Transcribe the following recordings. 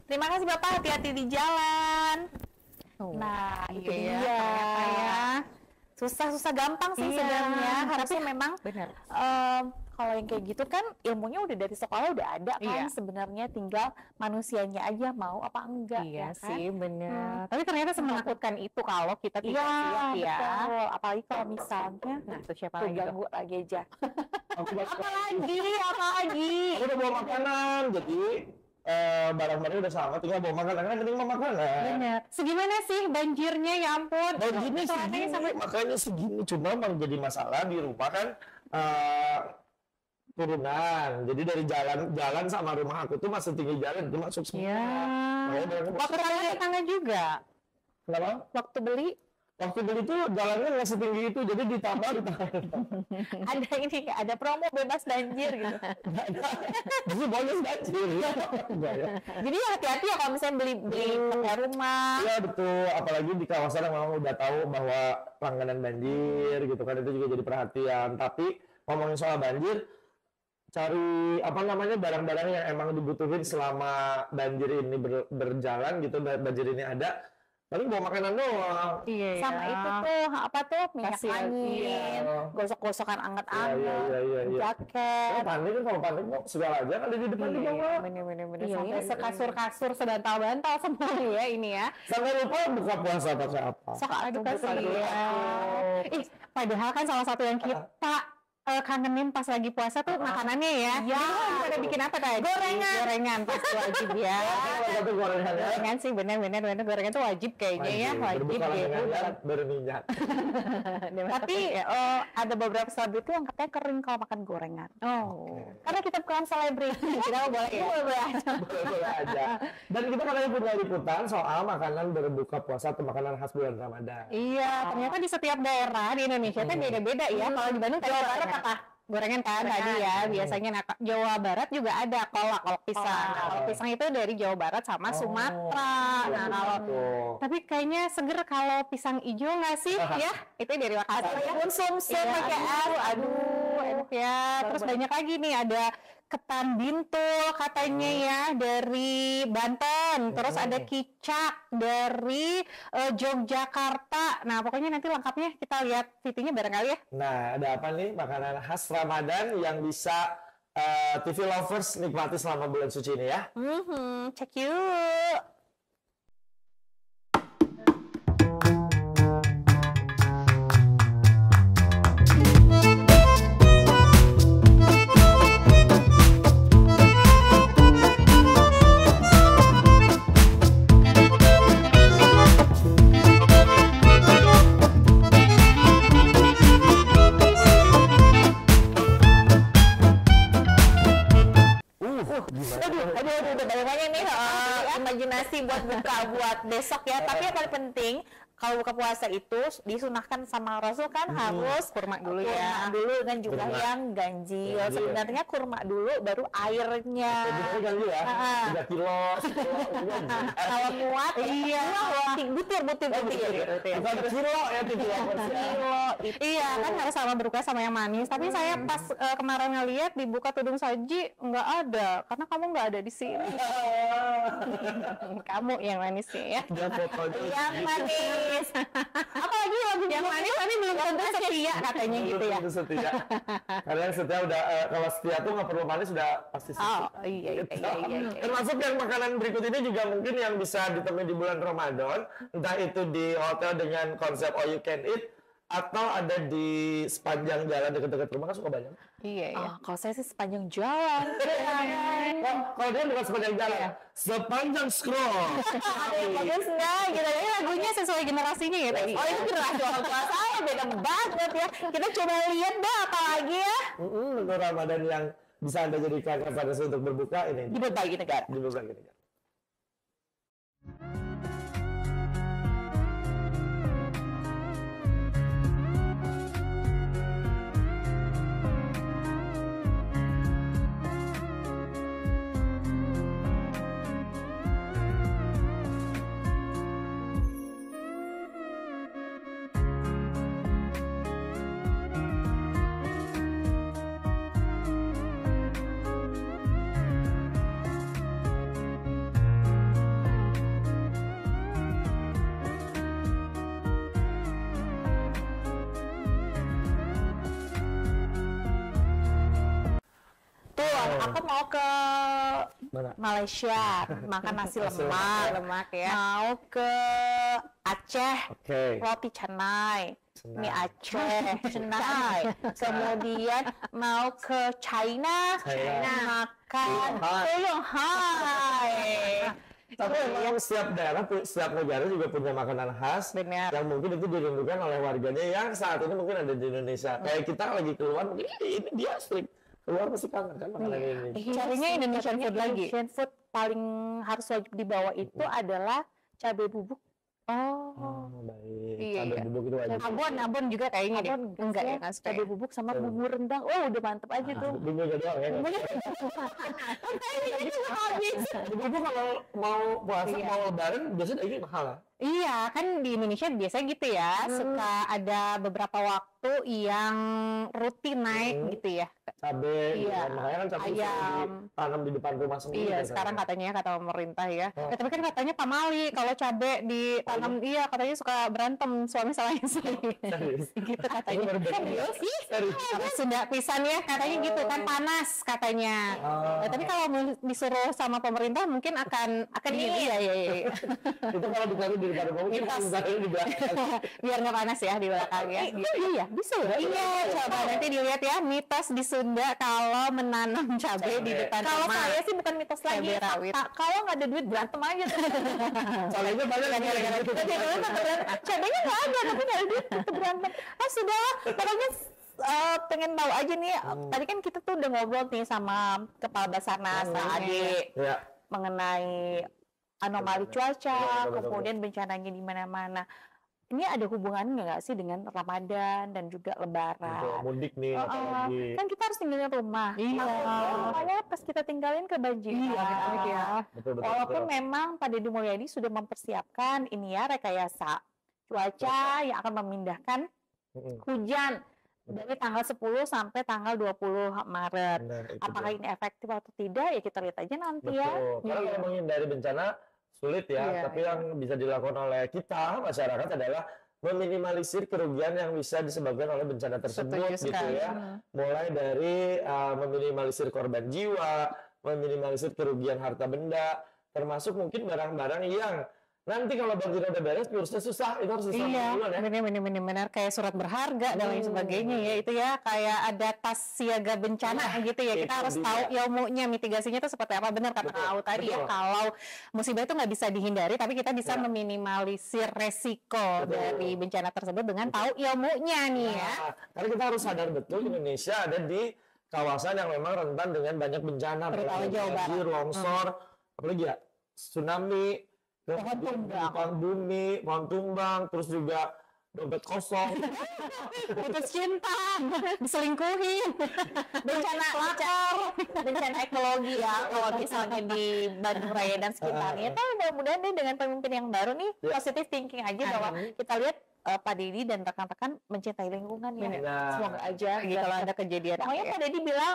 Terima kasih Bapak, hati-hati di jalan. Nah, itu dia. Ya. Susah-susah gampang sih sebenarnya. Harusnya memang kalau yang kayak gitu kan ilmunya udah dari sekolah udah ada kan sebenarnya, tinggal manusianya aja mau apa enggak. Iya ya kan? sih bener. Tapi ternyata semenakutkan itu kalau kita tidak siap ya. Betul. Apalagi kalau misalnya Itu siapa lagi ganggu lagi aja. Apalagi Apalagi. aku udah bawa makanan, jadi barang-barangnya udah sama, tinggal bawa makanan, kan penting bawa makanan. Bener. Segimana sih banjirnya, ya ampun. Banjirnya segini, makanya segini, cuma memang jadi masalah di rumah kan turunan. Jadi dari jalan sama rumah aku tuh masih tinggi jalan, itu masuk semua. Iya. Waktu tangga juga. Kenapa? Waktu beli Waktu beli tuh jalannya nggak setinggi itu, jadi ditambah. Ada ini, ada promo bebas banjir gitu. Jadi bonus banjir. Jadi hati-hati ya kalau misalnya beli pakai rumah. Iya betul, apalagi di kawasan yang memang udah tahu bahwa langganan banjir gitu kan, itu juga jadi perhatian. Tapi ngomongin soal banjir, cari apa namanya barang-barang yang emang dibutuhin selama banjir ini berjalan gitu, banjir ini ada. Paling bawa makanan doang. Iya. Sama itu tuh apa tuh minyak angin, gosok-gosokan anget-anget, jaket. Panik kan, kalau panik kok segala aja kan di depan di bawah. Bener-bener. Iya, Sampai sekasur-kasur sebantal-bantal semua ya ini ya. Sampai lupa buka puasa pakai apa. Sok aduh kasihan. Padahal kan salah satu yang kita kangenin pas lagi puasa tuh makanannya ya. Iya. Pada bikin apa tadi? Gorengan pasti wajib ya. Satu gorengan. Gorengan sih bener gorengan tuh wajib kayaknya ya, wajib gitu. Berminyak. Tapi ada beberapa selebriti yang katanya kering kalau makan gorengan. Karena kita bukan selebriti, kita boleh ya. Boleh aja. Dan kita katanya punya liputan soal makanan berbuka puasa atau makanan khas bulan Ramadan. Iya, ternyata di setiap daerah di Indonesia itu beda-beda ya. Kalau di Bandung Jawa Barat apa? Gorengan kan tadi ya, biasanya Jawa Barat juga ada kolak pisang. Kalau pisang itu dari Jawa Barat sama Sumatera. Nah, kalau tapi kayaknya seger kalau pisang hijau nggak sih ya? Itu dari Makassar ya. Sum-sum pakai Aduh, enak ya. Terus banyak lagi nih, ada ketan bintul katanya ya dari Banten. Terus ada kicak dari Yogyakarta. Nah, pokoknya nanti lengkapnya kita lihat videonya barangkali ya. Nah, ada apa nih makanan khas Ramadan yang bisa TV lovers nikmati selama bulan suci ini ya? Cek yuk. Aduh, banyak nih imajinasi buat buka buat besok ya. Tapi yang paling penting kalau buka puasa itu disunahkan sama Rasul kan harus kurma dulu ya. Kurma dulu dan jumlah yang ganjil. Sebenarnya kurma dulu baru airnya. Ganjil ya. 3 kilo. Kalau muat butir. Bukan kilo ya, 3 kilo. Iya Kan harus sama berbuka sama yang manis. Tapi saya pas kemarin ngeliat dibuka tudung saji nggak ada, karena kamu nggak ada di sini. Kamu yang manisnya ya. Yang manis. Apalagi yang manis tapi belum tentu setia katanya gitu ya. Tentu setia. Karena yang setia udah kalau setia tuh nggak perlu manis, udah pasti setia. Iya. Termasuk yang makanan berikut ini juga mungkin yang bisa ditemui di bulan Ramadan, entah itu di hotel dengan konsep all you can eat atau ada di sepanjang jalan dekat-dekat rumah, kan suka banyak. Iya. Kalau saya sih sepanjang jalan. Kalau dia bukan sepanjang jalan, sepanjang scroll. Bagus nggak? Gitu ya, Lagunya sesuai generasinya ya tadi. Oh, itu generasi orang tua saya beda banget ya. Kita coba lihat deh apa lagi ya. Menu Ramadan yang bisa Anda jadikan referensi untuk berbuka ini Di berbagai negara. di berbagai negara. aku mau ke Mana? Malaysia makan nasi lemak ya. mau ke Aceh Oke. roti canai Senang. mie Aceh canai kemudian mau ke China makan Shanghai. Tapi memang setiap daerah, setiap negara juga punya makanan khas. Benar. Yang mungkin itu dirindukan oleh warganya yang saat ini mungkin ada di Indonesia. Kayak kita lagi keluar, mungkin ini dia asli. Keluar pasti kangen kan makanan ini. Carinya Indonesian food lagi. Indonesian food paling harus wajib dibawa itu adalah cabai bubuk. Oh, baik. Iya, Cabai bubuk itu wajib. Abon juga kayaknya deh. Enggak ya, nggak suka Cabai ya? bubuk sama bubur rendang. Oh, udah mantep aja tuh. Bumbunya doang ya. Bumbu kalau mau puasa, mau lebaran biasanya daging mahal ya. Iya, kan di Indonesia biasanya gitu ya, suka ada beberapa waktu yang rutin naik gitu ya. Cabai, Iya. makanya kan cabai Ayam. tanam di depan rumah sendiri. Iya, kan. sekarang katanya kata pemerintah ya. Oh. Tapi kan katanya pamali kalau cabai ditanam, iya katanya suka berantem suami sama istri. Serius? Gitu katanya. Ini baru dengar. Serius? Kalau Sunda pisan ya katanya gitu kan panas katanya. Nah, tapi kalau disuruh sama pemerintah mungkin akan ini ya. Itu kalau ditaruh di depan rumah, mungkin ditaruh di belakang. Biar nggak panas ya di belakang ya. Iya, bisa ya. Iya, coba nanti dilihat ya mitos di Sunda kalau menanam cabai di depan Kalau rumah. saya sih bukan mitos lagi, Cabai rawit. fakta. Kalau nggak ada duit berantem aja. Soalnya banyak yang gara-gara itu. Cabainya nggak ada, tapi nggak ada duit kita berantem. Sudahlah, pokoknya pengen tahu aja nih. Tadi kan kita tuh udah ngobrol nih sama Kepala Basarnas, Ade, Ya. mengenai anomali cuaca, betul. kemudian bencananya di mana-mana. Ini ada hubungannya nggak sih dengan Ramadan dan juga Untuk Lebaran? mudik nih, apalagi. Kan kita harus tinggalin rumah. Iya. Makanya pas kita tinggalin kebanjiran. Iya. Betul. Walaupun memang Pak Deddy Mulyadi sudah mempersiapkan ini ya rekayasa cuaca yang akan memindahkan hujan dari tanggal 10 sampai tanggal 20 Maret. Benar, itu Apakah dia. ini efektif atau tidak ya kita lihat aja nanti ya. Betul. Karena kalau menghindari bencana sulit ya, Iya, tapi yang bisa dilakukan oleh kita masyarakat adalah meminimalisir kerugian yang bisa disebabkan oleh bencana tersebut Setuju gitu sekali. ya. Mulai dari meminimalisir korban jiwa, meminimalisir kerugian harta benda, termasuk mungkin barang-barang yang nanti kalau banjir udah beres ngurusnya susah, itu harus Iya, dulu ya. benar kayak surat berharga dan lain sebagainya ya itu ya kayak ada tas siaga bencana gitu ya kita itu harus dia. tahu ilmunya mitigasinya itu seperti apa benar kata Betul, Kak Au tadi ya betul. kalau musibah itu nggak bisa dihindari tapi kita bisa Ya. meminimalisir resiko Betul. dari bencana tersebut dengan tahu ilmunya nih ya. Nah, karena kita harus sadar betul Indonesia ada di kawasan yang memang rentan dengan banyak bencana, Terutama mulai Jawa Barat. banjir, longsor, apalagi ya tsunami, Pohon tumbang. pohon tumbang, terus juga dompet kosong. Putus cinta, diselingkuhin, bencana ekologi ya kalau misalnya di Bandung Raya dan sekitarnya. Tapi mudah-mudahan nih dengan pemimpin yang baru nih Ya. positive thinking aja bahwa kita lihat Pak Deddy dan rekan-rekan mencintai lingkungan ya. Benar. Semoga aja. lagi kalau ada kejadian Pokoknya apa ya. Pak Deddy bilang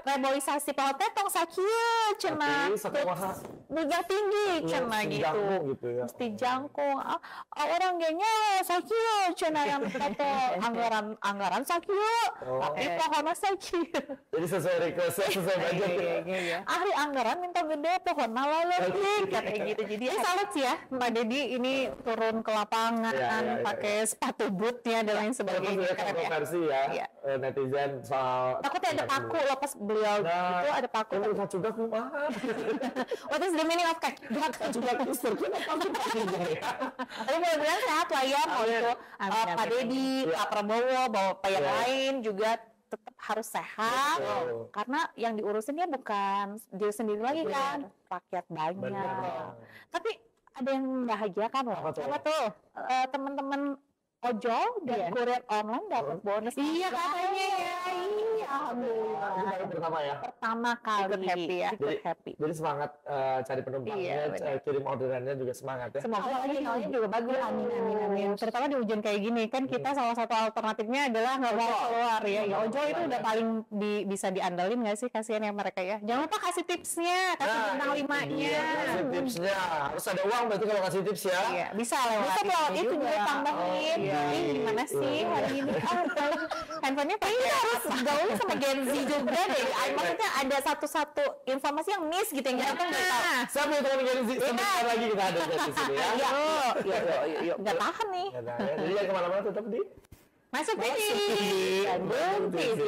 reboisasi pohon tetong sakieu cenah. Tapi sakumaha Buja tinggi cenah mesti gitu. jangkung gitu ya. Mesti jangkung. Orang gengnya sakieu cenah yang foto anggaran sakieu. Oh. Tapi pohonnya sakieu. Jadi sesuai request, sesuai budget ya. Iya. Ahli anggaran minta gede pohonnya leutik katanya gitu. Jadi Jadi salut sih ya Mbak Deddy ini turun ke lapangan Iya. pakai sepatu bootnya dan lain Walaupun sebagainya. sudah Keren ya. kontroversi ya, Iya. netizen soal takutnya ada paku loh pas beliau itu ada paku. Kalau kacuga kumaha? What is the meaning of Kacuga kister kenapa aku pakai ya? Tapi mudah-mudahan sehat lah ya mau Amin. itu Amin, Pak amin, Deddy, Iya. Pak Prabowo, Bapak yang Iya. lain juga tetap harus sehat Betul. karena yang diurusin dia bukan diri sendiri lagi Benar. kan, rakyat banyak. Benar. Tapi ada yang membahagiakan loh. Apa tuh? Apa tuh? Teman-teman ojol dan Iya. kurir online dapat bonus. Iya, katanya ya. Iya, alhamdulillah. Itu baru pertama ya. Pertama kali Ikut happy ya. Ikut happy. Jadi semangat cari penumpangnya, Iya, benar. kirim orderannya juga semangat ya. Semoga Apalagi sinyalnya juga bagus. Amin. Terutama di hujan kayak gini kan kita salah satu alternatifnya adalah nggak mau keluar ya. Ya ojol itu udah paling bisa diandalin nggak sih kasihan ya mereka ya. Jangan lupa kasih tipsnya, kasih bintang itu 5-nya. dia. Kasih tipsnya. Harus ada uang berarti kalau kasih tips ya. Iya, bisa lewat Bisa lewat itu juga tambahin. Oh, iya. Ih, gimana sih Iya. hari ini? handphonenya Ini harus gaul sama Gen Z juga deh. Maksudnya ada satu-satu informasi yang miss gitu yang kita nggak tahu. Siapa yang teman Gen Z? Sebentar lagi kita ada di sini ya. Yuk, nggak tahan nih. Jadi jangan kemana-mana, tetap di Masuk TV. Bandung TV.